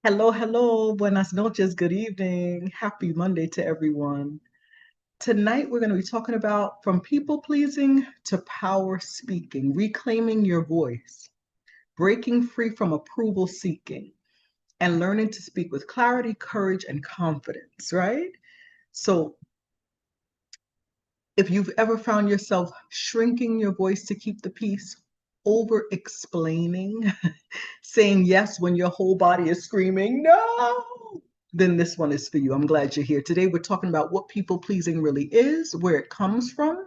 Hello, hello, buenas noches, good evening. Happy Monday to everyone. Tonight, we're going to be talking about from people pleasing to power speaking, reclaiming your voice, breaking free from approval seeking, and learning to speak with clarity, courage, and confidence, right? So, if you've ever found yourself shrinking your voice to keep the peace, over explaining, saying yes when your whole body is screaming, no, then this one is for you. I'm glad you're here. Today, we're talking about what people pleasing really is, where it comes from,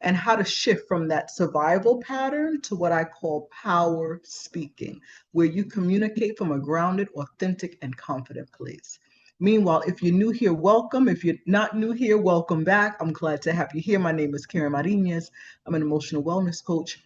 and how to shift from that survival pattern to what I call power speaking, where you communicate from a grounded, authentic, and confident place. Meanwhile, if you're new here, welcome. If you're not new here, welcome back. I'm glad to have you here. My name is Karen Marinez. I'm an emotional wellness coach.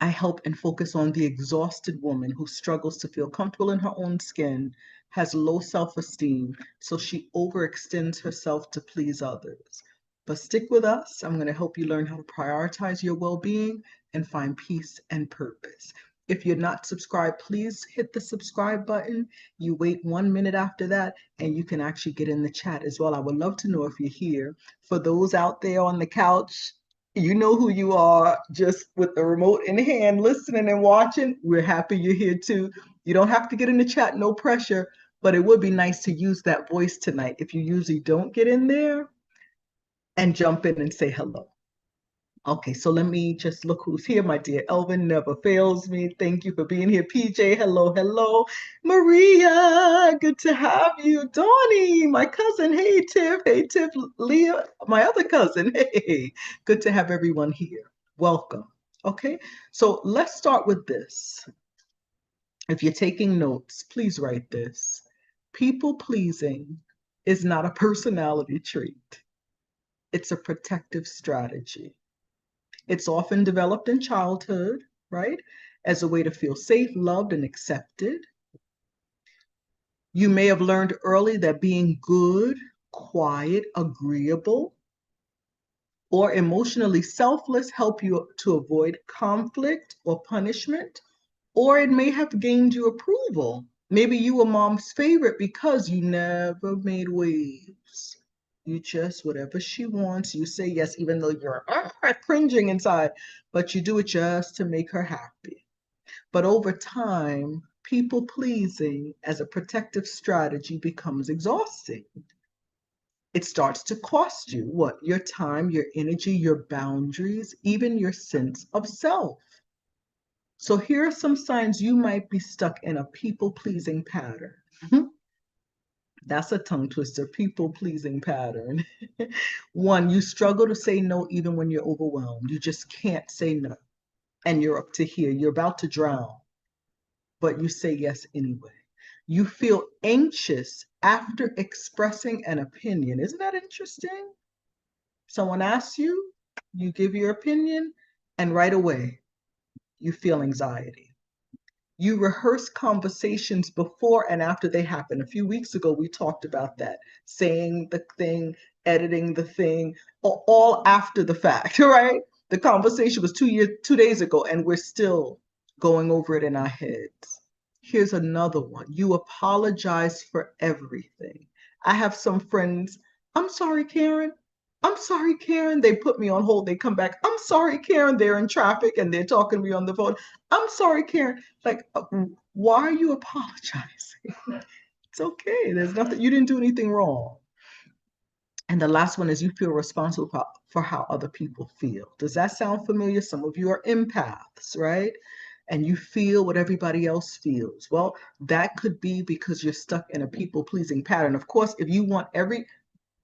I help and focus on the exhausted woman who struggles to feel comfortable in her own skin, has low self esteem, so she overextends herself to please others. But stick with us. I'm going to help you learn how to prioritize your well being and find peace and purpose. If you're not subscribed, please hit the subscribe button. You wait 1 minute after that, and you can actually get in the chat as well. I would love to know if you're here. For those out there on the couch, you know who you are, just with the remote in hand, listening and watching. We're happy you're here too. You don't have to get in the chat, no pressure, but it would be nice to use that voice tonight if you usually don't get in there and jump in and say hello. Okay, so let me just look who's here. My dear Elvin never fails me. Thank you for being here. PJ, hello, hello. Maria, good to have you. Donnie, my cousin. Hey, Tiff. Hey, Tiff. Leah, my other cousin. Hey, good to have everyone here. Welcome. Okay, so let's start with this. If you're taking notes, please write this. People pleasing is not a personality trait, it's a protective strategy. It's often developed in childhood, right? As a way to feel safe, loved, and accepted. You may have learned early that being good, quiet, agreeable, or emotionally selfless help you to avoid conflict or punishment, or it may have gained you approval. Maybe you were mom's favorite because you never made waves. You just, whatever she wants, you say yes, even though you're cringing inside, but you do it just to make her happy. But over time, people pleasing as a protective strategy becomes exhausting. It starts to cost you what? Your time, your energy, your boundaries, even your sense of self. So here are some signs you might be stuck in a people pleasing pattern. That's a tongue twister, people pleasing pattern. One, you struggle to say no even when you're overwhelmed. You just can't say no. And you're up to here, you're about to drown, but you say yes anyway. You feel anxious after expressing an opinion. Isn't that interesting? Someone asks you, you give your opinion, and right away you feel anxiety. You rehearse conversations before and after they happen. A few weeks ago, we talked about that, saying the thing, editing the thing, all after the fact, right? The conversation was 2 days ago, and we're still going over it in our heads. Here's another one. You apologize for everything. I have some friends, I'm sorry, Karen. I'm sorry, Karen. They put me on hold. They come back. I'm sorry, Karen. They're in traffic and they're talking to me on the phone. I'm sorry, Karen. Like, why are you apologizing? It's okay. There's nothing, you didn't do anything wrong. And the last one is you feel responsible for how other people feel. Does that sound familiar? Some of you are empaths, right? And you feel what everybody else feels. Well, that could be because you're stuck in a people pleasing pattern. Of course, if you want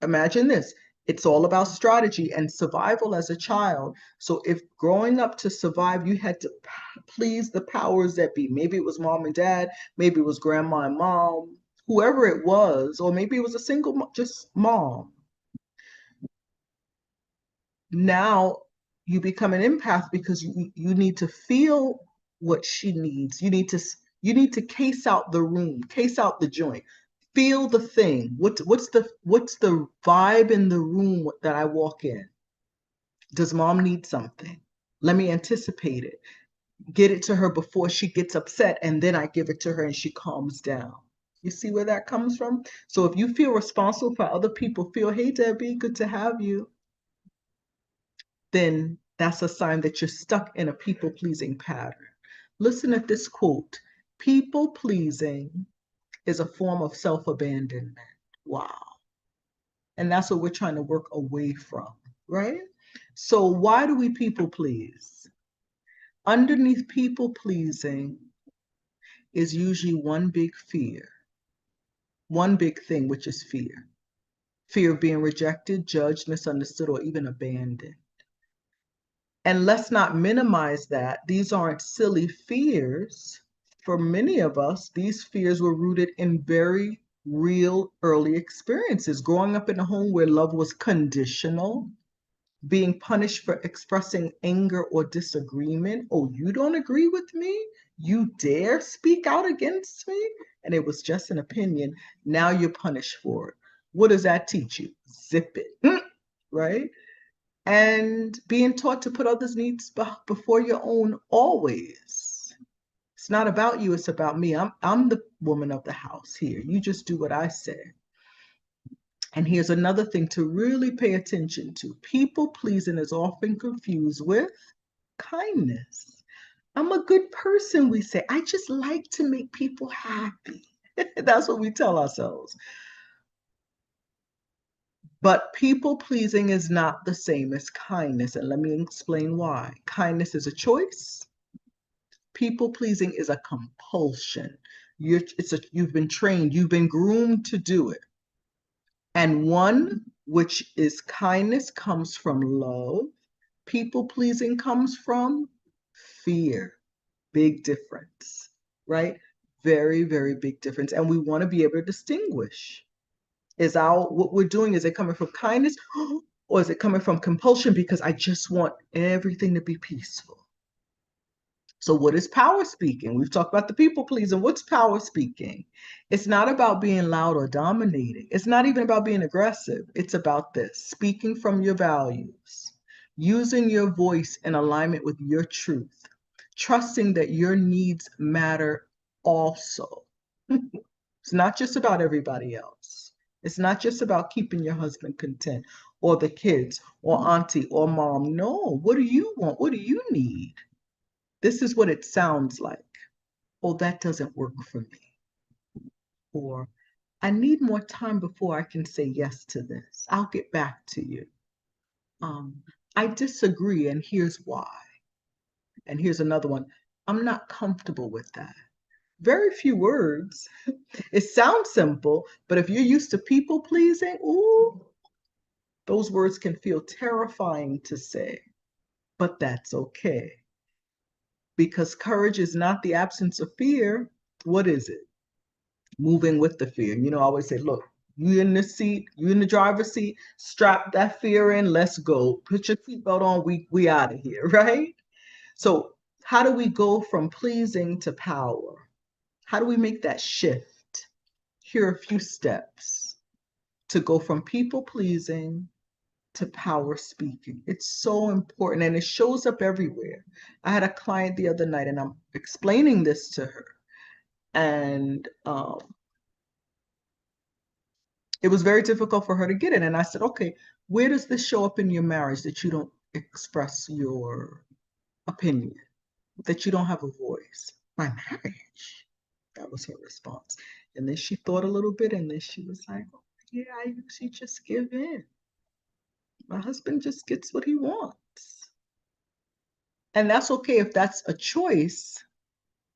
imagine this, it's all about strategy and survival as a child. So if growing up to survive, you had to please the powers that be. Maybe it was mom and dad, maybe it was grandma and mom, whoever it was, or maybe it was a single, just mom. Now you become an empath because you need to feel what she needs. You need to case out the room, case out the joint, feel the thing. What's the vibe in the room that I walk in? Does mom need something? Let me anticipate it. Get it to her before she gets upset, and then I give it to her and she calms down. You see where that comes from? So if you feel responsible for other people, feel, hey, Debbie, good to have you, then that's a sign that you're stuck in a people-pleasing pattern. Listen at this quote. People-pleasing is a form of self-abandonment. Wow. And that's what we're trying to work away from, right? So why do we people please? Underneath people pleasing is usually one big fear, one big thing, which is fear. Fear of being rejected, judged, misunderstood, or even abandoned. And let's not minimize that. These aren't silly fears. For many of us, these fears were rooted in very real early experiences. Growing up in a home where love was conditional, being punished for expressing anger or disagreement. Oh, you don't agree with me? You dare speak out against me? And it was just an opinion. Now you're punished for it. What does that teach you? Zip it, right? And being taught to put others' needs before your own always. It's not about you, it's about me. I'm the woman of the house here. You just do what I say. And here's another thing to really pay attention to. People pleasing is often confused with kindness. I'm a good person, we say. I just like to make people happy. That's what we tell ourselves. But people pleasing is not the same as kindness. And let me explain why. Kindness is a choice. People pleasing is a compulsion. You've been trained, you've been groomed to do it. And one, which is kindness, comes from love. People pleasing comes from fear. Big difference, right? Very, very big difference. And we want to be able to distinguish. What we're doing, is it coming from kindness or is it coming from compulsion because I just want everything to be peaceful? So what is power speaking? We've talked about the people pleasing. What's power speaking? It's not about being loud or dominating. It's not even about being aggressive. It's about this, speaking from your values, using your voice in alignment with your truth, trusting that your needs matter also. It's not just about everybody else. It's not just about keeping your husband content or the kids or auntie or mom. No, what do you want? What do you need? This is what it sounds like. Oh, that doesn't work for me. Or I need more time before I can say yes to this. I'll get back to you. I disagree, and here's why. And here's another one. I'm not comfortable with that. Very few words. It sounds simple, but if you're used to people pleasing, ooh, those words can feel terrifying to say. But that's okay. Because courage is not the absence of fear. What is it? Moving with the fear. I always say, look, you in the seat, you in the driver's seat, strap that fear in, let's go. Put your seatbelt on, we out of here, right? So how do we go from pleasing to power? How do we make that shift? Here are a few steps to go from people pleasing to power speaking. It's so important and it shows up everywhere. I had a client the other night and I'm explaining this to her. And it was very difficult for her to get it. And I said, okay, where does this show up in your marriage that you don't express your opinion, that you don't have a voice? My marriage. That was her response. And then she thought a little bit and then she was like, oh, yeah, I usually just give in. My husband just gets what he wants. And that's okay if that's a choice,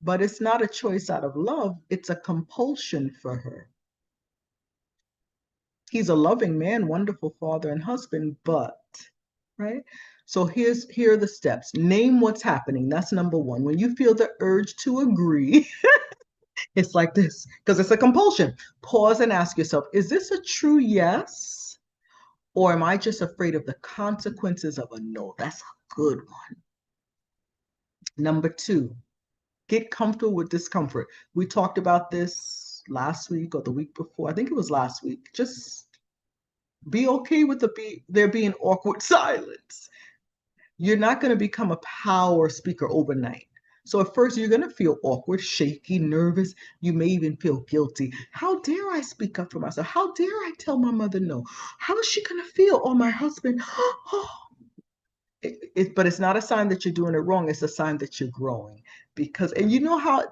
but it's not a choice out of love. It's a compulsion for her. He's a loving man, wonderful father and husband, but, right? So here are the steps. Name what's happening. That's number one. When you feel the urge to agree, it's like this, because it's a compulsion. Pause and ask yourself, is this a true yes? Or am I just afraid of the consequences of a no? That's a good one. Number two, get comfortable with discomfort. We talked about this last week or the week before. I think it was last week. Just be okay with there being awkward silence. You're not going to become a power speaker overnight. So at first you're going to feel awkward, shaky, nervous. You may even feel guilty. How dare I speak up for myself? How dare I tell my mother no? How is she going to feel? Or my husband? But it's not a sign that you're doing it wrong. It's a sign that you're growing. Because, and you know how,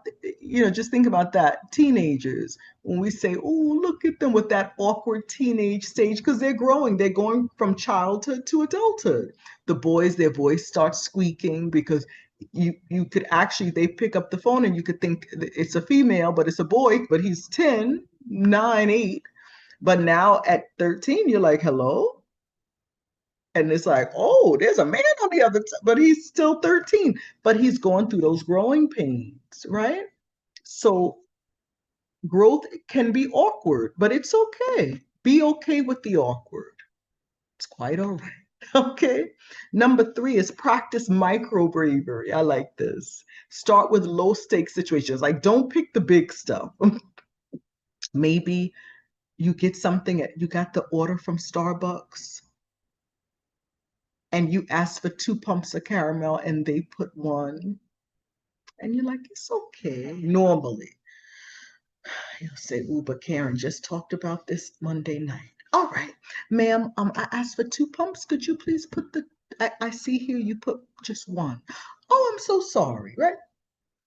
just think about that. Teenagers, when we say, oh, look at them with that awkward teenage stage, because they're growing. They're going from childhood to adulthood. The boys, their voice starts squeaking because you could actually, they pick up the phone and you could think it's a female, but it's a boy, but he's 10, 9, 8. But now at 13, you're like, hello? And it's like, oh, there's a man on the other side, but he's still 13, but he's going through those growing pains, right? So growth can be awkward, but it's okay. Be okay with the awkward. It's quite all right. Okay. Number 3 is practice micro bravery. I like this. Start with low stakes situations. Like, don't pick the big stuff. Maybe you get something, you got the order from Starbucks and you ask for 2 pumps of caramel and they put 1, and you're like, it's okay. Normally, you'll say, ooh, but Karen just talked about this Monday night. All right, ma'am, I asked for 2 pumps. Could you please put I see here you put just 1. Oh, I'm so sorry, right?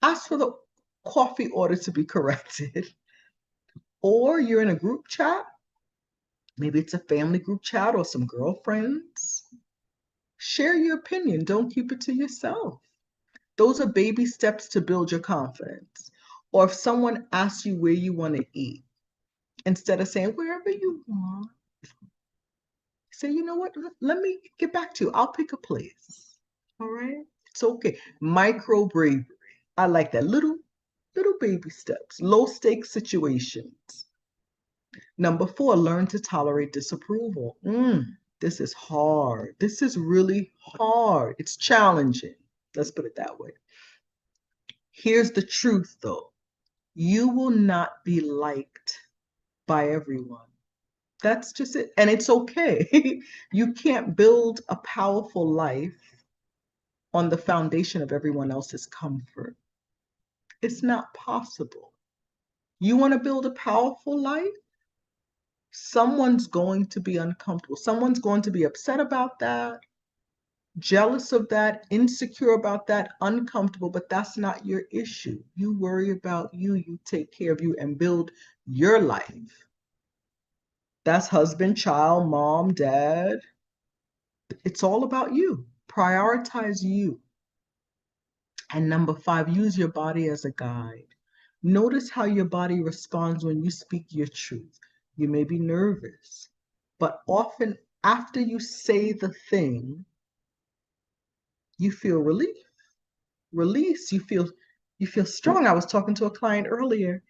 Ask for the coffee order to be corrected. Or you're in a group chat. Maybe it's a family group chat or some girlfriends. Share your opinion. Don't keep it to yourself. Those are baby steps to build your confidence. Or if someone asks you where you want to eat, instead of saying wherever you want, say, you know what, let me get back to you. I'll pick a place. All right? It's okay. Micro bravery. I like that. Little baby steps, low stakes situations. Number 4, learn to tolerate disapproval. This is hard. This is really hard. It's challenging. Let's put it that way. Here's the truth, though. You will not be liked by everyone. That's just it. And it's okay. You can't build a powerful life on the foundation of everyone else's comfort. It's not possible. You want to build a powerful life? Someone's going to be uncomfortable. Someone's going to be upset about that, jealous of that, insecure about that, uncomfortable, but that's not your issue. You worry about you, you take care of you and build your life. That's husband, child, mom, dad. It's all about you. Prioritize you. And number 5, use your body as a guide. Notice how your body responds when you speak your truth. You may be nervous, but often after you say the thing, you feel relief, release. You feel strong. I was talking to a client earlier,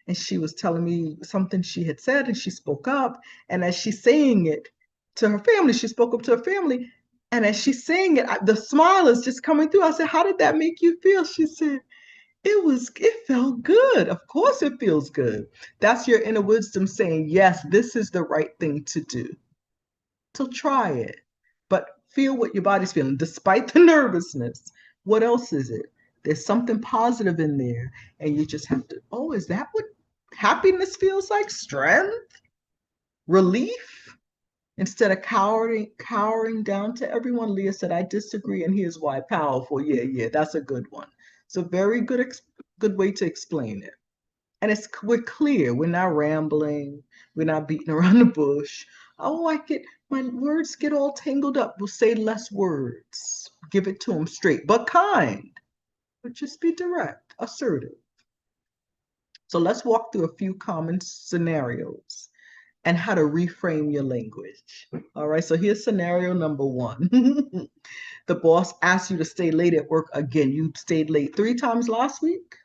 and she was telling me something she had said, and she spoke up. And as she's saying it to her family, she spoke up to her family. And as she's saying it, the smile is just coming through. I said, how did that make you feel? She said, it felt good. Of course it feels good. That's your inner wisdom saying, yes, this is the right thing to do. So try it, but feel what your body's feeling despite the nervousness. What else is it? There's something positive in there, and you just have to, oh, is that what happiness feels like? Strength, relief? Instead of cowering down to everyone, Leah said, I disagree, and here's why. Powerful. Yeah, that's a good one. So very good way to explain it. And we're clear. We're not rambling. We're not beating around the bush. Oh, my words get all tangled up. We'll say less words. Give it to them straight, but kind. But just be direct, assertive. So let's walk through a few common scenarios and how to reframe your language. All right, so here's scenario number 1. The boss asks you to stay late at work again. You stayed late 3 times last week,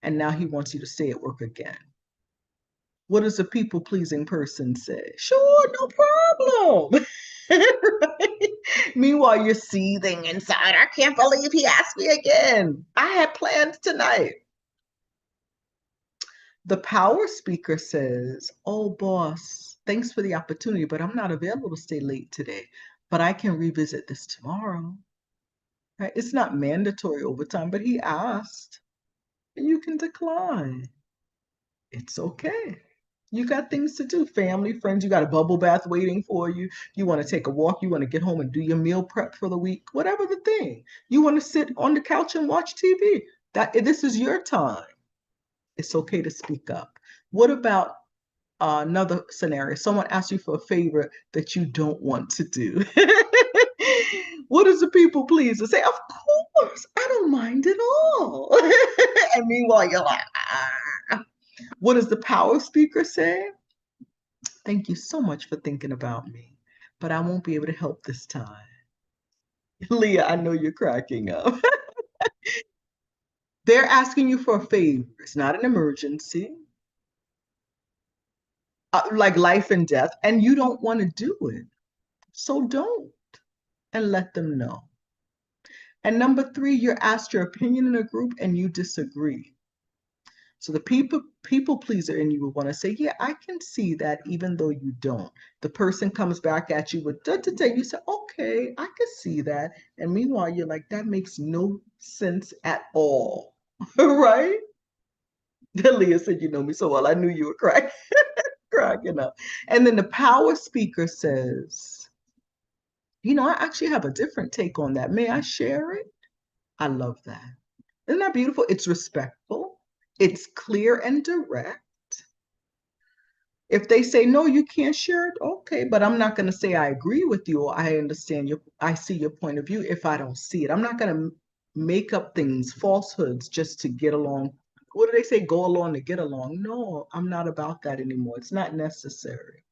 and now he wants you to stay at work again. What does a people-pleasing person say? Sure, no problem. Right? Meanwhile, you're seething inside. I can't believe he asked me again. I had plans tonight. The power speaker says, oh, boss, thanks for the opportunity, but I'm not available to stay late today. But I can revisit this tomorrow. Right? It's not mandatory overtime, but he asked, and you can decline. It's okay. You got things to do, family, friends. You got a bubble bath waiting for you. You want to take a walk. You want to get home and do your meal prep for the week. Whatever the thing. You want to sit on the couch and watch TV. This is your time. It's okay to speak up. What about another scenario? Someone asks you for a favor that you don't want to do. What does the people pleaser say? Of course, I don't mind at all. And meanwhile, you're like, ah. What does the power speaker say? Thank you so much for thinking about me, but I won't be able to help this time. Leah, I know you're cracking up. They're asking you for a favor. It's not an emergency, like life and death, and you don't want to do it. So don't, and let them know. And number three, you're asked your opinion in a group and you disagree. So the people pleaser in you will want to say, yeah, I can see that, even though you don't. The person comes back at you with da da da. You say, okay, I can see that. And meanwhile, you're like, that makes no sense at all. Right? Leah said, you know me so well. I knew you were cracking up. And then the power speaker says, I actually have a different take on that. May I share it? I love that. Isn't that beautiful? It's respectful. It's clear and direct. If they say, no, you can't share it, okay, but I'm not going to say I agree with you or I understand I see your point of view if I don't see it. I'm not going to make up things, falsehoods, just to get along. What do they say? Go along to get along. No, I'm not about that anymore. It's not necessary.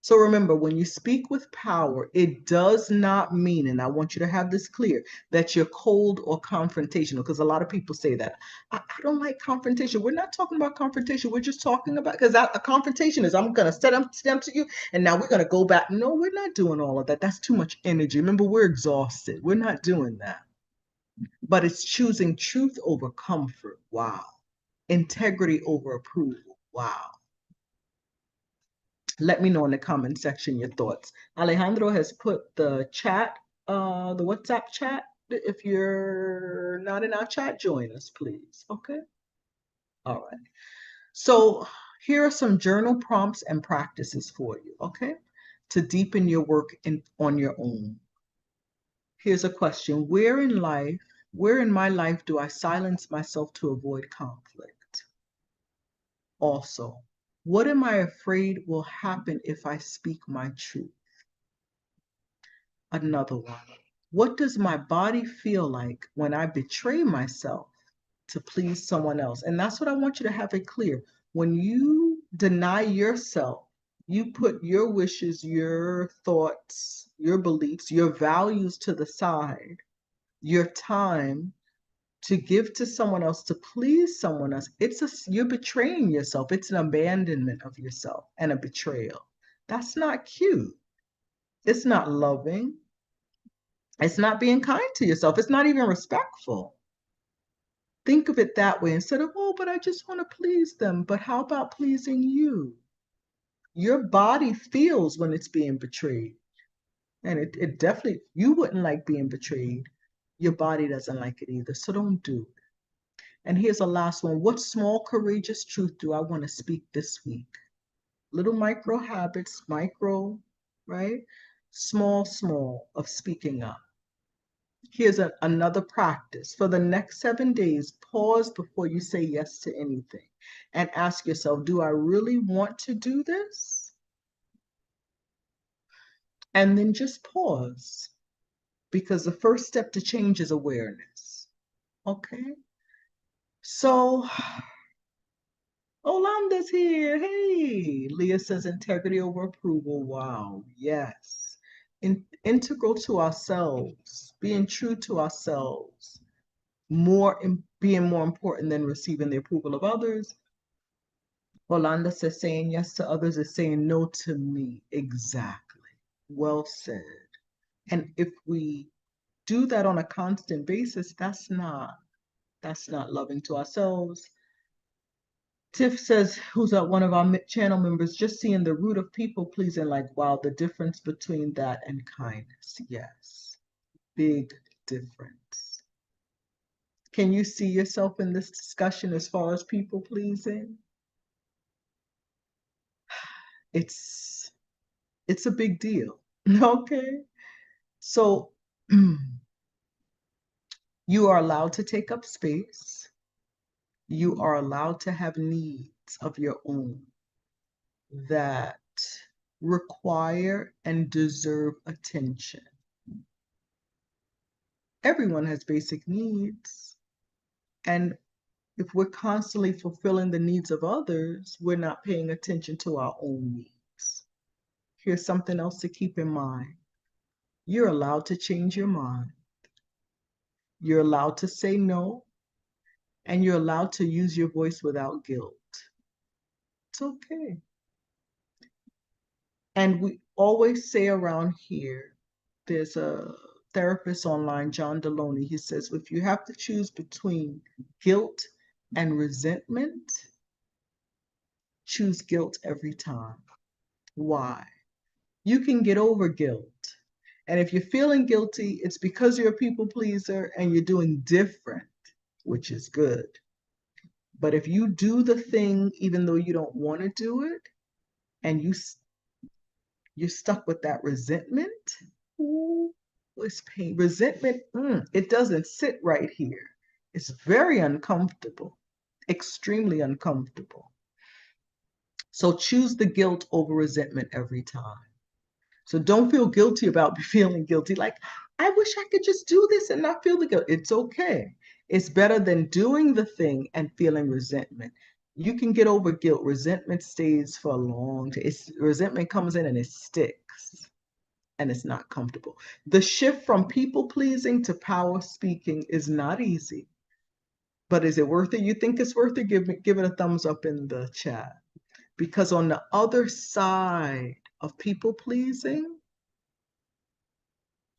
So remember, when you speak with power, it does not mean, and I want you to have this clear, that you're cold or confrontational, because a lot of people say that. I don't like confrontation. We're not talking about confrontation. We're just talking about, because a confrontation is, I'm going to stand to you, and now we're going to go back. No, we're not doing all of that. That's too much energy. Remember, we're exhausted. We're not doing that. But it's choosing truth over comfort. Wow. Integrity over approval. Wow. Let me know in the comment section your thoughts. Alejandro has put the chat, the WhatsApp chat. If you're not in our chat, join us, please. Okay. All right. So here are some journal prompts and practices for you. Okay. To deepen your work on your own. Here's a question. Where in my life do I silence myself to avoid conflict? Also, what am I afraid will happen if I speak my truth? Another one. What does my body feel like when I betray myself to please someone else? And that's what I want you to have it clear. When you deny yourself, you put your wishes, your thoughts, your beliefs, your values to the side, your time to give to someone else, to please someone else. You're betraying yourself. It's an abandonment of yourself and a betrayal. That's not cute. It's not loving. It's not being kind to yourself. It's not even respectful. Think of it that way instead of, oh, but I just want to please them. But how about pleasing you? Your body feels when it's being betrayed. And it definitely, you wouldn't like being betrayed. Your body doesn't like it either. So don't do it. And here's a last one. What small, courageous truth do I want to speak this week? Little micro habits, right? Small of speaking up. Here's another practice. For the next 7 days, pause before you say yes to anything and ask yourself, do I really want to do this? And then just pause, because the first step to change is awareness. Okay? So, Olanda's here. Hey, Leah says integrity over approval. Wow, yes. Integral to ourselves, being true to ourselves, being more important than receiving the approval of others. Rolanda says saying yes to others is saying no to me. Exactly. Well said. And if we do that on a constant basis, that's not loving to ourselves. Tiff says, who's one of our channel members, just seeing the root of people pleasing, like, wow, the difference between that and kindness. Yes. Big difference. Can you see yourself in this discussion as far as people pleasing? It's a big deal. Okay. So you are allowed to take up space. You are allowed to have needs of your own that require and deserve attention. Everyone has basic needs. And if we're constantly fulfilling the needs of others, we're not paying attention to our own needs. Here's something else to keep in mind. You're allowed to change your mind. You're allowed to say no, and you're allowed to use your voice without guilt. It's okay. And we always say around here, there's a therapist online, John Deloney, he says, if you have to choose between guilt and resentment, choose guilt every time. Why? You can get over guilt. And if you're feeling guilty, it's because you're a people pleaser and you're doing different, which is good. But if you do the thing even though you don't want to do it, and you're stuck with that resentment, ooh, it's pain. Resentment, it doesn't sit right here. It's very uncomfortable, extremely uncomfortable. So choose the guilt over resentment every time. So don't feel guilty about feeling guilty. Like, I wish I could just do this and not feel the guilt. It's okay. It's better than doing the thing and feeling resentment. You can get over guilt. Resentment stays for a long time. Resentment comes in and it sticks, and it's not comfortable. The shift from people pleasing to power speaking is not easy, but is it worth it? You think it's worth it? Give it a thumbs up in the chat. Because on the other side of people pleasing,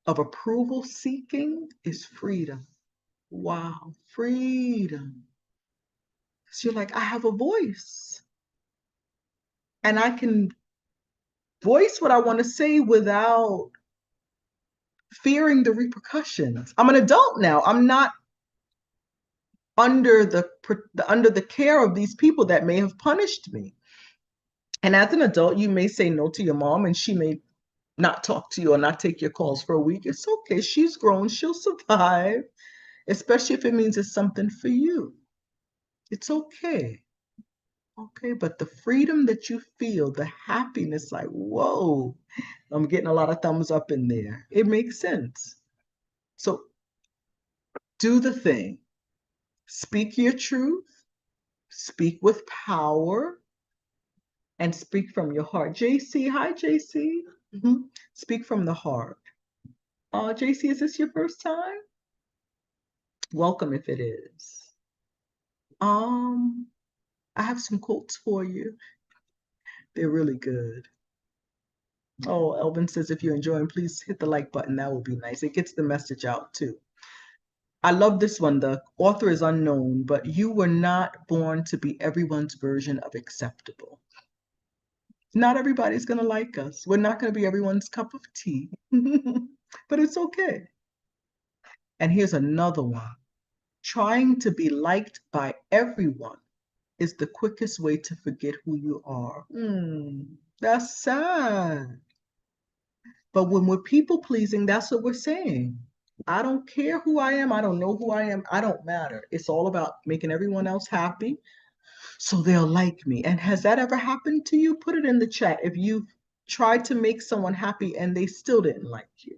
of approval seeking, is freedom. Wow, freedom. So you're like, I have a voice and I can voice what I want to say without fearing the repercussions. I'm an adult now. I'm not under the care of these people that may have punished me. And as an adult, you may say no to your mom and she may not talk to you or not take your calls for a week. It's okay. She's grown. She'll survive, especially if it means it's something for you. It's okay. Okay, but the freedom that you feel, the happiness, like, whoa, I'm getting a lot of thumbs up in there. It makes sense. So do the thing. Speak your truth, speak with power, and speak from your heart. JC, hi, JC. Speak from the heart. JC, is this your first time? Welcome if it is. I have some quotes for you. They're really good. Oh, Elvin says, if you're enjoying, please hit the like button. That would be nice. It gets the message out too. I love this one. The author is unknown, but you were not born to be everyone's version of acceptable. Not everybody's going to like us. We're not going to be everyone's cup of tea, but it's okay. And here's another one. Trying to be liked by everyone is the quickest way to forget who you are. That's sad. But when we're people pleasing, that's what we're saying. I don't care who I am. I don't know who I am. I don't matter. It's all about making everyone else happy so they'll like me. And has that ever happened to you? Put it in the chat if you've tried to make someone happy and they still didn't like you.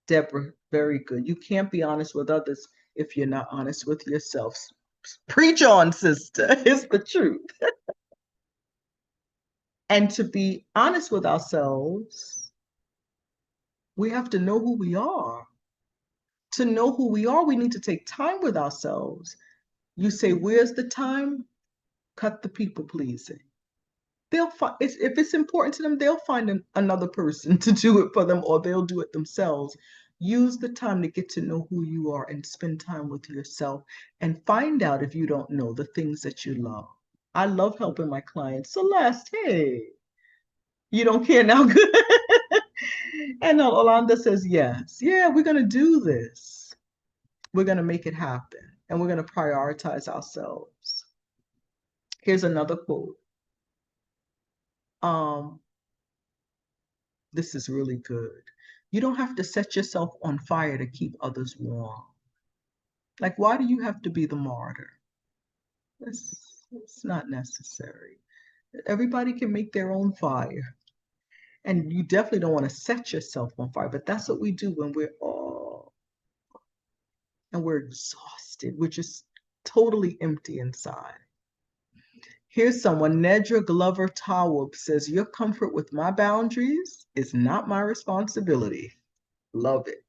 Deborah, very good. You can't be honest with others if you're not honest with yourself. Preach on, sister. It's the truth. And to be honest with ourselves, we have to know who we are. To know who we are, we need to take time with ourselves. You say, where's the time? Cut the people pleasing. They'll find, if it's important to them, they'll find another person to do it for them, or they'll do it themselves. Use the time to get to know who you are and spend time with yourself and find out, if you don't know, the things that you love. I love helping my clients. Celeste, hey, you don't care now? Good. And Olanda says, yes, yeah, we're going to do this. We're going to make it happen. And we're going to prioritize ourselves. Here's another quote. This is really good. You don't have to set yourself on fire to keep others warm. Like, why do you have to be the martyr? It's not necessary. Everybody can make their own fire. And you definitely don't want to set yourself on fire, but that's what we do when we're exhausted. We're just totally empty inside. Here's someone, Nedra Glover Tawub says, your comfort with my boundaries is not my responsibility. Love it.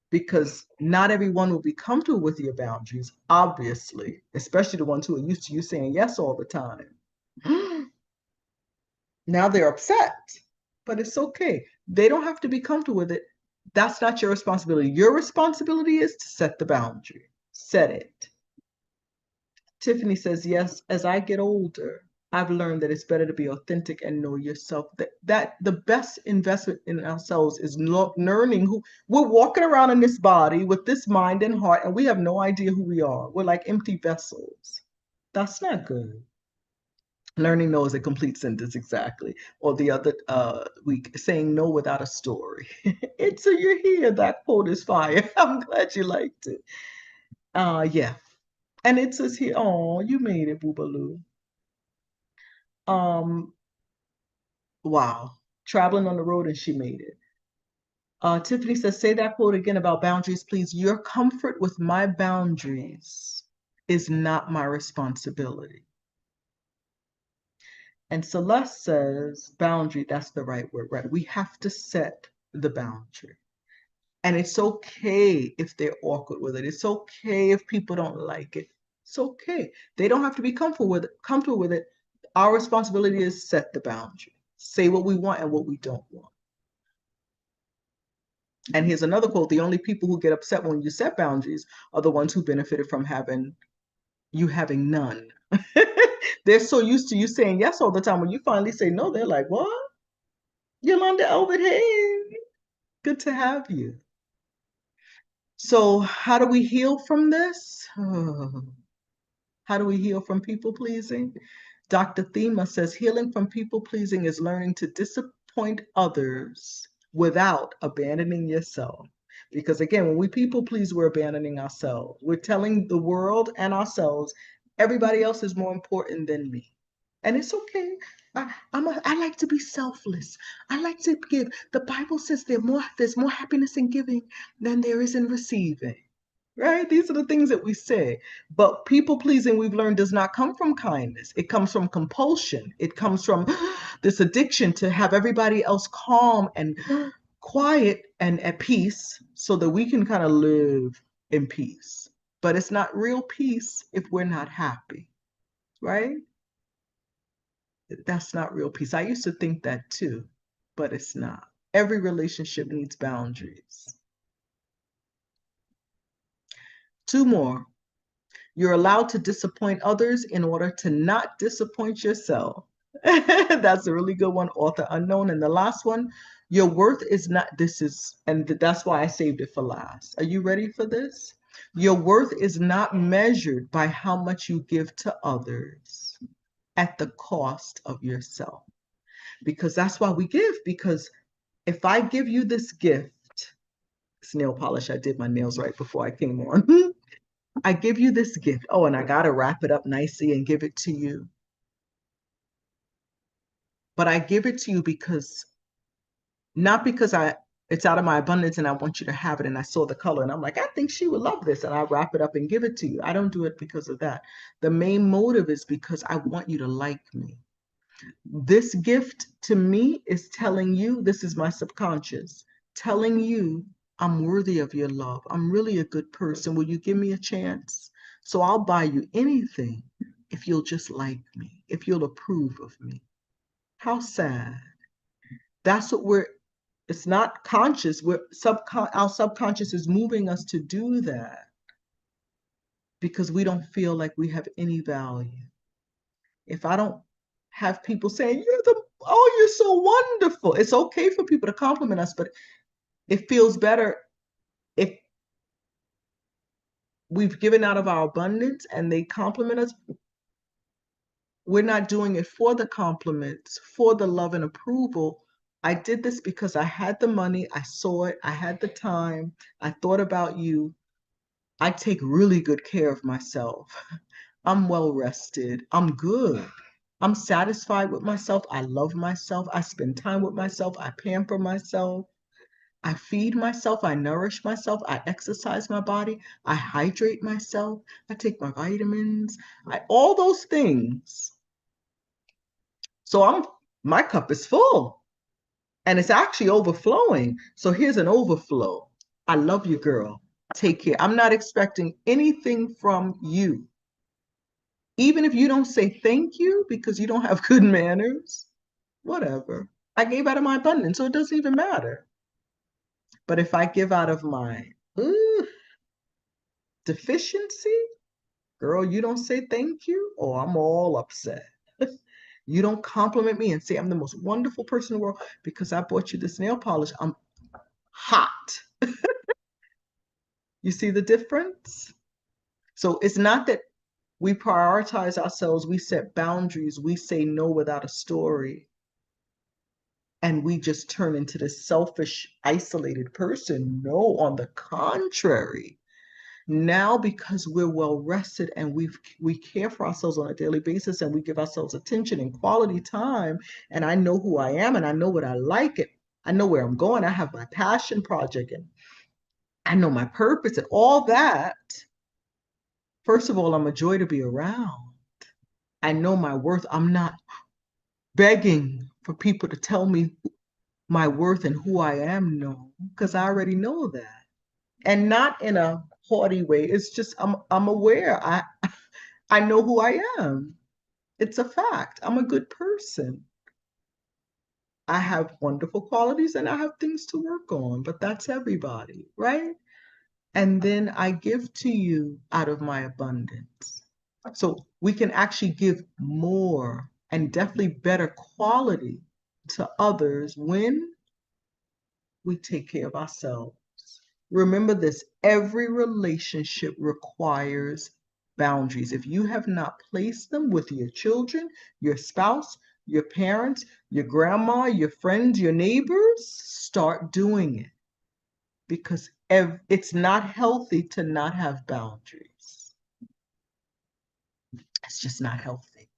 Because not everyone will be comfortable with your boundaries, obviously, especially the ones who are used to you saying yes all the time. Now they're upset, but it's okay. They don't have to be comfortable with it. That's not your responsibility. Your responsibility is to set the boundary. Set it. Tiffany says, yes, as I get older, I've learned that it's better to be authentic and know yourself. That the best investment in ourselves is learning who we're walking around in this body with this mind and heart, and we have no idea who we are. We're like empty vessels. That's not good. Learning no is a complete sentence, exactly. Or the other week, saying no without a story. It's a you're here. That quote is fire. I'm glad you liked it. Yeah. And it says here, oh, you made it, Boobaloo. Wow. Traveling on the road and she made it. Tiffany says, say that quote again about boundaries, please. Your comfort with my boundaries is not my responsibility. And Celeste says, boundary, that's the right word, right? We have to set the boundary. And it's okay if they're awkward with it. It's okay if people don't like it. It's okay. They don't have to be comfortable with it. Our responsibility is set the boundary. Say what we want and what we don't want. And here's another quote. The only people who get upset when you set boundaries are the ones who benefited from having none. They're so used to you saying yes all the time. When you finally say no, they're like, what? Yolanda Elbert, hey, good to have you. So how do we heal from this? How do we heal from people pleasing? Dr. Thema says healing from people pleasing is learning to disappoint others without abandoning yourself. Because again, when we people please, we're abandoning ourselves. We're telling the world and ourselves, everybody else is more important than me. And it's okay. I like to be selfless. I like to give. The Bible says there's more happiness in giving than there is in receiving. Right? These are the things that we say. But people pleasing, we've learned, does not come from kindness. It comes from compulsion. It comes from this addiction to have everybody else calm and quiet and at peace so that we can kind of live in peace. But it's not real peace if we're not happy, right? That's not real peace. I used to think that too, but it's not. Every relationship needs boundaries. Two more. You're allowed to disappoint others in order to not disappoint yourself. That's a really good one, author unknown. And the last one, your worth is not, and that's why I saved it for last. Are you ready for this? Your worth is not measured by how much you give to others at the cost of yourself. Because that's why we give. Because if I give you this gift, it's nail polish. I did my nails right before I came on. I give you this gift. Oh, and I got to wrap it up nicely and give it to you. But I give it to you not because it's out of my abundance and I want you to have it and I saw the color and I'm like, I think she would love this, and I wrap it up and give it to you. I don't do it because of that. The main motive is because I want you to like me. This gift to me is telling you, this is my subconscious, telling you I'm worthy of your love. I'm really a good person. Will you give me a chance? So I'll buy you anything if you'll just like me, if you'll approve of me. How sad. That's what it's not conscious. Our subconscious is moving us to do that because we don't feel like we have any value. If I don't have people saying, you're the Oh, you're so wonderful. It's okay for people to compliment us, but it feels better if we've given out of our abundance and they compliment us. We're not doing it for the compliments, for the love and approval. I did this because I had the money, I saw it, I had the time, I thought about you. I take really good care of myself. I'm well rested. I'm good. I'm satisfied with myself. I love myself. I spend time with myself. I pamper myself. I feed myself. I nourish myself. I exercise my body. I hydrate myself. I take my vitamins. All those things. So my cup is full and it's actually overflowing. So here's an overflow. I love you, girl. Take care. I'm not expecting anything from you. Even if you don't say thank you because you don't have good manners, whatever. I gave out of my abundance, so it doesn't even matter. But if I give out of my deficiency, girl, you don't say thank you, oh, I'm all upset. You don't compliment me and say I'm the most wonderful person in the world because I bought you this nail polish. I'm hot. You see the difference? So it's not that we prioritize ourselves, we set boundaries, we say no without a story, and we just turn into this selfish, isolated person. No, on the contrary. Now, because we're well rested and we care for ourselves on a daily basis and we give ourselves attention and quality time, and I know who I am and I know what I like and I know where I'm going. I have my passion project and I know my purpose and all that. First of all, I'm a joy to be around. I know my worth. I'm not begging for people to tell me my worth and who I am. No, because I already know that. And not in a haughty way. It's just I'm aware. I know who I am. It's a fact. I'm a good person. I have wonderful qualities and I have things to work on, but that's everybody, right? And then I give to you out of my abundance. So we can actually give more and definitely better quality to others when we take care of ourselves. Remember this, every relationship requires boundaries. If you have not placed them with your children, your spouse, your parents, your grandma, your friends, your neighbors, start doing it because it's not healthy to not have boundaries. It's just not healthy.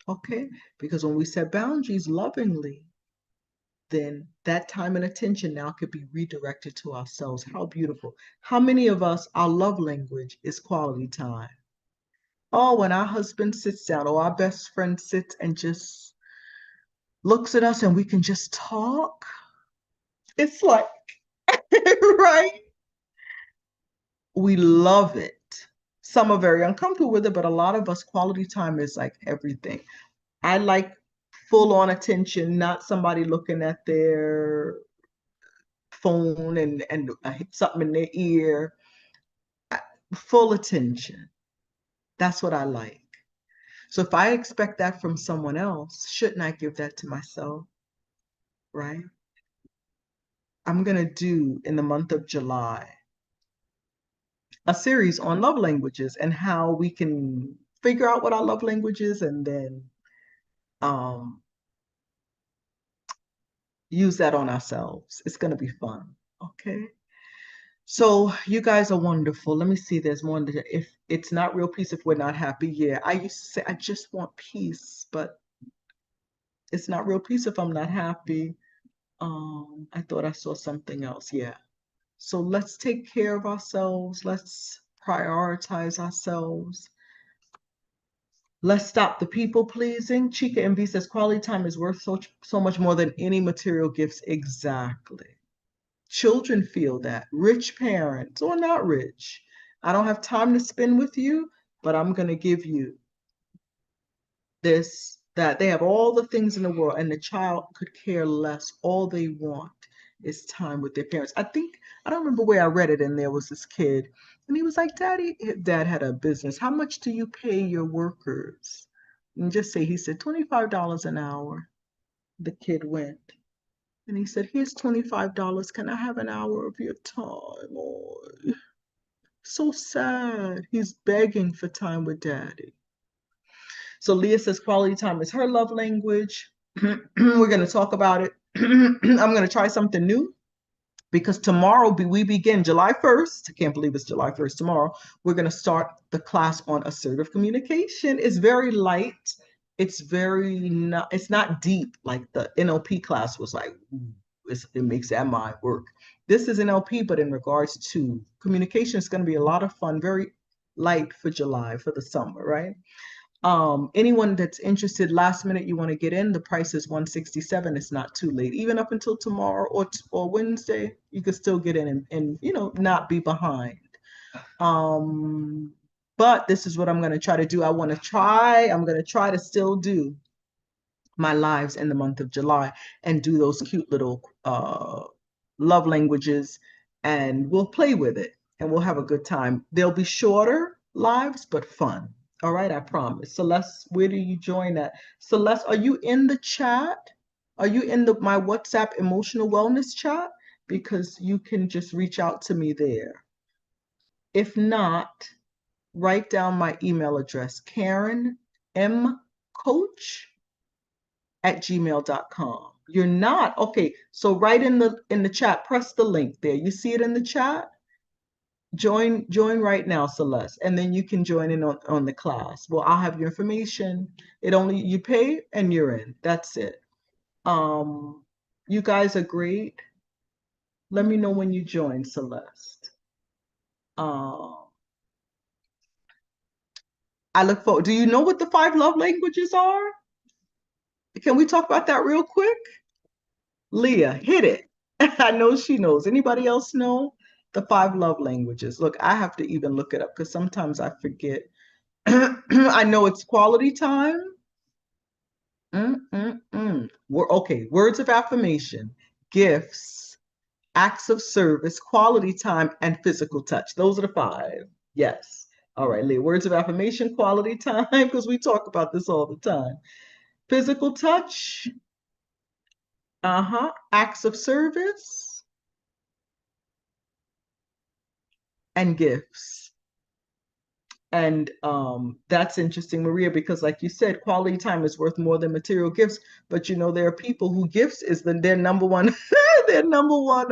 Okay? Because when we set boundaries lovingly, then that time and attention now could be redirected to ourselves. How beautiful. How many of us, our love language is quality time? Oh, when our husband sits down or our best friend sits and just looks at us and we can just talk. It's like, right? We love it. Some are very uncomfortable with it, but a lot of us, quality time is like everything. I like full on attention, not somebody looking at their phone and something in their ear. Full attention. That's what I like. So if I expect that from someone else, shouldn't I give that to myself? Right? I'm going to do in the month of July a series on love languages and how we can figure out what our love language is and then um, use that on ourselves. It's going to be fun. Okay. So you guys are wonderful. Let me see. There's more. If it's not real peace, if we're not happy, yeah. I used to say I just want peace, but it's not real peace if I'm not happy. I thought I saw something else. Yeah. So let's take care of ourselves. Let's prioritize ourselves. Let's stop the people pleasing. Chica MV says quality time is worth so much more than any material gifts. Exactly. Children feel that. Rich parents or not rich. I don't have time to spend with you, but I'm going to give you this, that. They have all the things in the world, and the child could care less. All they want is time with their parents. I don't remember where I read it, and there was this kid, and he was like, Daddy, Dad had a business. How much do you pay your workers? And just say, he said, $25 an hour. The kid went and he said, here's $25. Can I have an hour of your time? Oh, so sad. He's begging for time with daddy. So Leah says quality time is her love language. We're going to talk about it. I'm going to try something new because tomorrow we begin July 1st. I can't believe it's July 1st tomorrow. We're going to start the class on assertive communication. It's very light. It's it's not deep like the NLP class was like, it makes that mind work. This is NLP, but in regards to communication, it's going to be a lot of fun, very light for July, for the summer, right? Anyone that's interested, last minute you want to get in, the price is $167. It's not too late. Even up until tomorrow or Wednesday, you could still get in and not be behind. But this is what I'm going to try to do. I'm going to try to still do my lives in the month of July and do those cute little love languages, and we'll play with it and we'll have a good time. They'll be shorter lives, but fun. All right, I promise. Celeste, where do you join at? Celeste, are you in the chat? Are you in my WhatsApp emotional wellness chat? Because you can just reach out to me there. If not, write down my email address, KarenMCoach@gmail.com. You're not? Okay, so right in the chat, press the link there. You see it in the chat? Join right now, Celeste, and then you can join in on the class. Well, I'll have your information. You pay and you're in. That's it. You guys are great. Let me know when you join, Celeste. I look forward. Do you know what the 5 love languages are? Can we talk about that real quick? Leah, hit it. I know she knows. Anybody else know the 5 love languages? Look, I have to even look it up because sometimes I forget. I know it's quality time. Okay, words of affirmation, gifts, acts of service, quality time, and physical touch. Those are the 5. Yes. All right, Leah, words of affirmation, quality time, because we talk about this all the time. Physical touch, acts of service, and gifts. And that's interesting, Maria, because like you said, quality time is worth more than material gifts. But there are people who gifts is their number one, their number one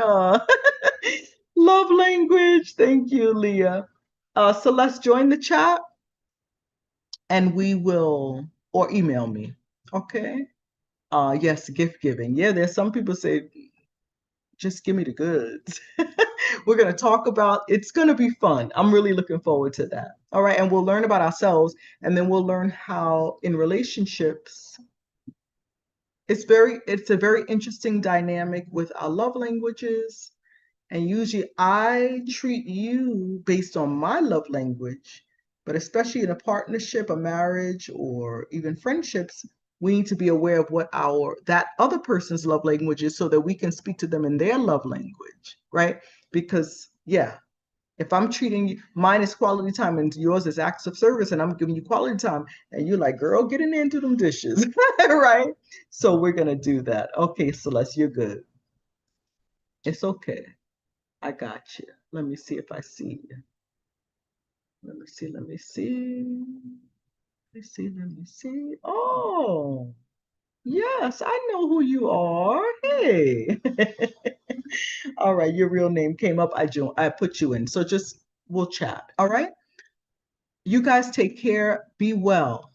love language. Thank you, Leah. Celeste, join the chat and or email me. Okay. Yes, gift giving. Yeah, there's some people say, just give me the goods. We're going to talk about, it's going to be fun. I'm really looking forward to that. All right. And we'll learn about ourselves, and then we'll learn how in relationships, it's a very interesting dynamic with our love languages. And usually I treat you based on my love language, but especially in a partnership, a marriage, or even friendships, we need to be aware of what that other person's love language is so that we can speak to them in their love language, right? Because if I'm treating you, mine is quality time and yours is acts of service, and I'm giving you quality time, and you're like, girl, get in there and do them dishes, right? So we're going to do that. Okay, Celeste, you're good. It's okay. I got you. Let me see if I see you. Let me see. Let me see. Oh, yes, I know who you are. Hey. All right, your real name came up. I put you in. So we'll chat. All right. You guys take care. Be well.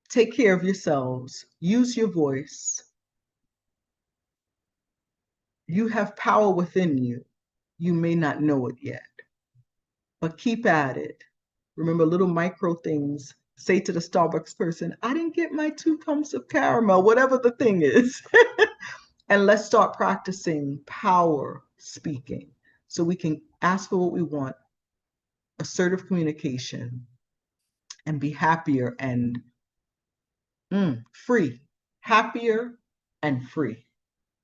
Take care of yourselves. Use your voice. You have power within you. You may not know it yet, but keep at it. Remember little micro things. Say to the Starbucks person, I didn't get my 2 pumps of caramel, whatever the thing is. And let's start practicing power speaking so we can ask for what we want, assertive communication, and be happier and free. Happier and free.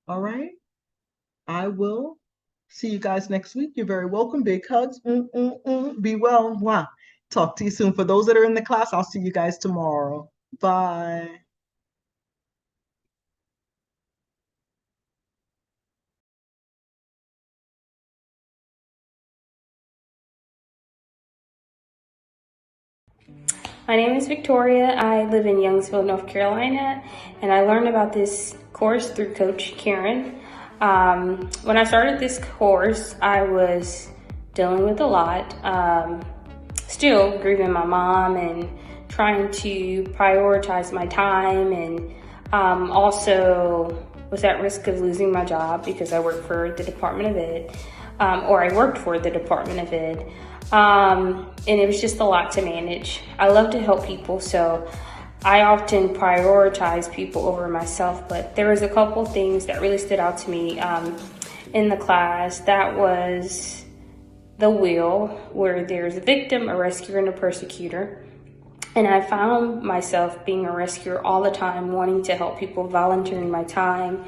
All right? I will see you guys next week. You're very welcome. Big hugs. Be well. Wow. Talk to you soon. For those that are in the class, I'll see you guys tomorrow. Bye. My name is Victoria. I live in Youngsville, North Carolina, and I learned about this course through Coach Karen. When I started this course, I was dealing with a lot, still grieving my mom and trying to prioritize my time, and also was at risk of losing my job because I work for the Department of Ed, or I worked for the Department of Ed. And it was just a lot to manage. I love to help people, so I often prioritize people over myself, but there was a couple things that really stood out to me in the class. That was the wheel, where there's a victim, a rescuer, and a persecutor. And I found myself being a rescuer all the time, wanting to help people, volunteering my time.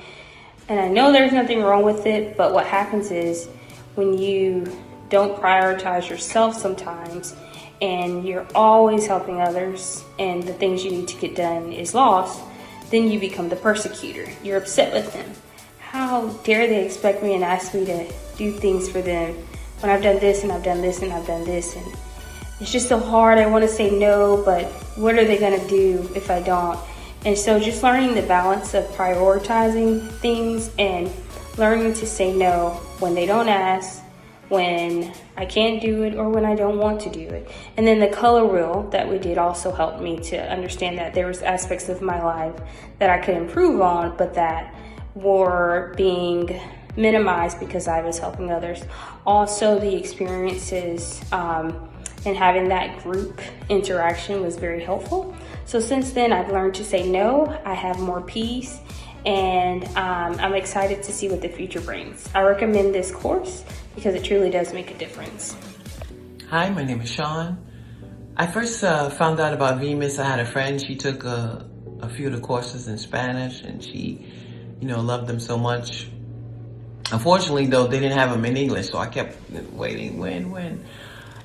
And I know there's nothing wrong with it, but what happens is when you don't prioritize yourself sometimes and you're always helping others and the things you need to get done is lost, then you become the persecutor. You're upset with them. How dare they expect me and ask me to do things for them when I've done this and I've done this and I've done this, and it's just so hard. I want to say no, but what are they going to do if I don't? And so just learning the balance of prioritizing things and learning to say no when they don't ask, when I can't do it, or when I don't want to do it. And then the color wheel that we did also helped me to understand that there was aspects of my life that I could improve on, but that were being minimized because I was helping others. Also, the experiences and having that group interaction was very helpful. So since then, I've learned to say no. I have more peace, and I'm excited to see what the future brings. I recommend this course because it truly does make a difference. Hi, my name is Sean. I first found out about Vimes. I had a friend. She took a few of the courses in Spanish, and she, loved them so much. Unfortunately, though, they didn't have them in English, so I kept waiting, when.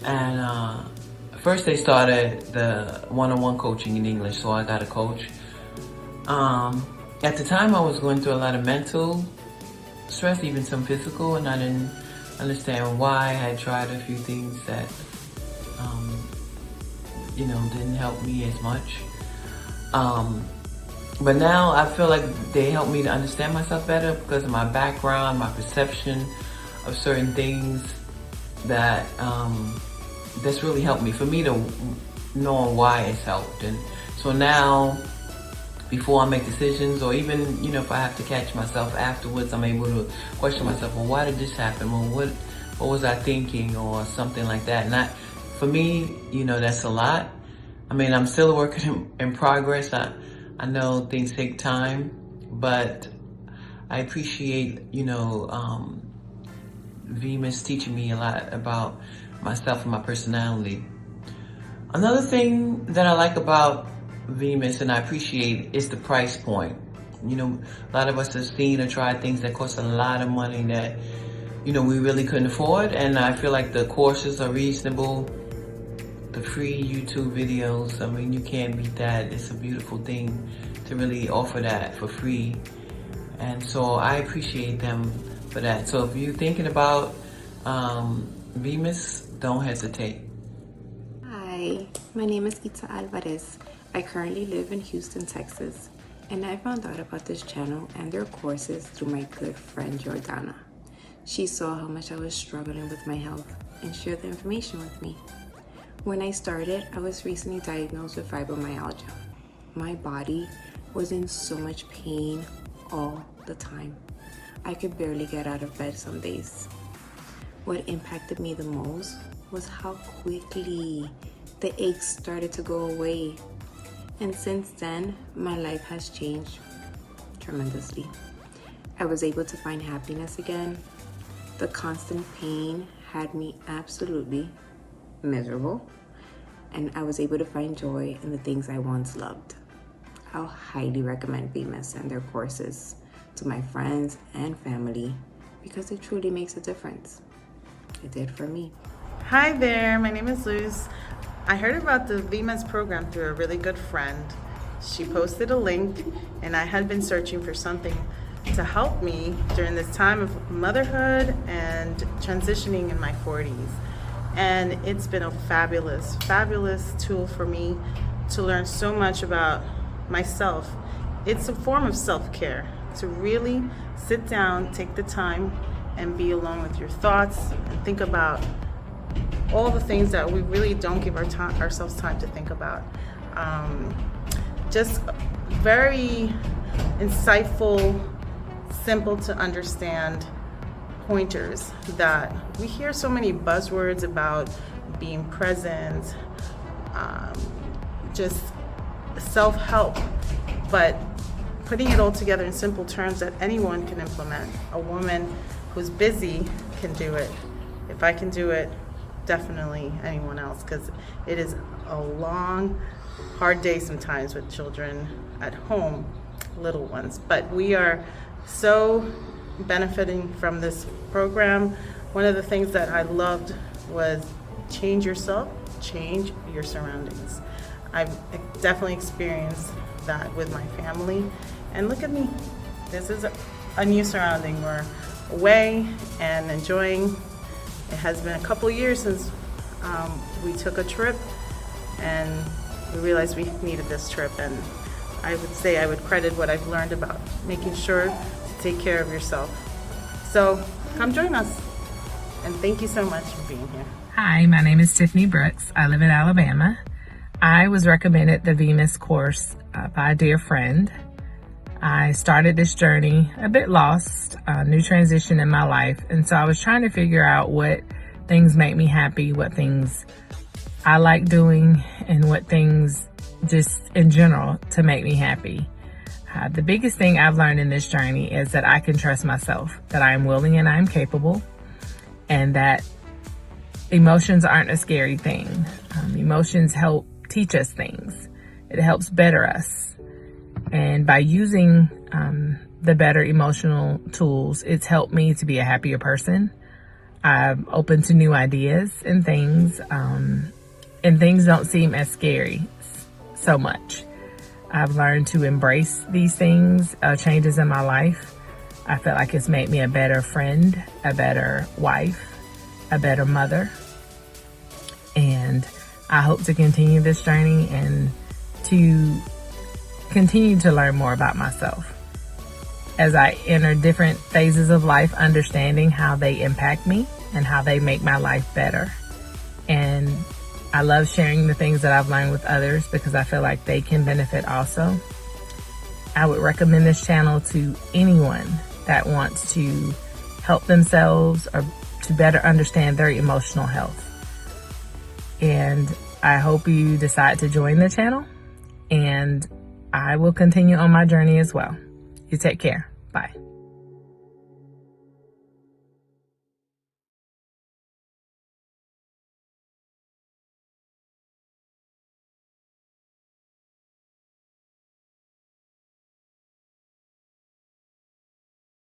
And first they started the one-on-one coaching in English, so I got a coach. At the time, I was going through a lot of mental stress, even some physical, and I didn't understand why. I had tried a few things that, didn't help me as much. But now I feel like they help me to understand myself better because of my background, my perception of certain things that that's really helped me, for me to know why it's helped. And so now, before I make decisions, or even, if I have to catch myself afterwards, I'm able to question myself, well, why did this happen? Well, what was I thinking, or something like that. And for me, that's a lot. I mean, I'm still a work in progress. I know things take time, but I appreciate, Vimes teaching me a lot about myself and my personality. Another thing that I like about Vimes, and I appreciate, is the price point. A lot of us have seen or tried things that cost a lot of money that, we really couldn't afford. And I feel like the courses are reasonable. The free YouTube videos, I mean, you can't beat that. It's a beautiful thing to really offer that for free. And so I appreciate them for that. So if you're thinking about Vimes, don't hesitate. Hi, my name is Ita Alvarez. I currently live in Houston, Texas, and I found out about this channel and their courses through my good friend Jordana. She saw how much I was struggling with my health and shared the information with me. When I started, I was recently diagnosed with fibromyalgia. My body was in so much pain all the time. I could barely get out of bed some days. What impacted me the most was how quickly the aches started to go away. And since then, my life has changed tremendously. I was able to find happiness again. The constant pain had me absolutely miserable, and I was able to find joy in the things I once loved. I'll highly recommend Vimes and their courses to my friends and family because it truly makes a difference. It did for me. Hi there, my name is Luz. I heard about the Vimes program through a really good friend. She posted a link, and I had been searching for something to help me during this time of motherhood and transitioning in my 40s. And it's been a fabulous, fabulous tool for me to learn so much about myself. It's a form of self-care to really sit down, take the time, and be alone with your thoughts and think about all the things that we really don't give ourselves time to think about. Just very insightful, simple to understand pointers that we hear so many buzzwords about being present, just self-help, but putting it all together in simple terms that anyone can implement. A woman who's busy can do it. If I can do it, definitely anyone else, because it is a long, hard day sometimes with children at home, little ones. But we are so benefiting from this program. One of the things that I loved was change yourself, change your surroundings. I've definitely experienced that with my family. And look at me. This is a new surrounding. We're away and enjoying. It has been a couple years since we took a trip, and we realized we needed this trip. And I would say I would credit what I've learned about making sure to take care of yourself. So come join us. And thank you so much for being here. Hi, my name is Tiffany Brooks. I live in Alabama. I was recommended the Vimes course by a dear friend. I started this journey a bit lost, a new transition in my life. And so I was trying to figure out what things make me happy, what things I like doing, and what things just in general to make me happy. The biggest thing I've learned in this journey is that I can trust myself, that I am willing and I am capable, and that emotions aren't a scary thing. Emotions help teach us things. It helps better us. And by using the better emotional tools, it's helped me to be a happier person. I'm open to new ideas and things don't seem as scary so much. I've learned to embrace these things, changes in my life. I feel like it's made me a better friend, a better wife, a better mother. And I hope to continue this journey and to continue to learn more about myself as I enter different phases of life, understanding how they impact me and how they make my life better. And I love sharing the things that I've learned with others because I feel like they can benefit also. I would recommend this channel to anyone that wants to help themselves or to better understand their emotional health. And I hope you decide to join the channel, and I will continue on my journey as well. You take care. Bye.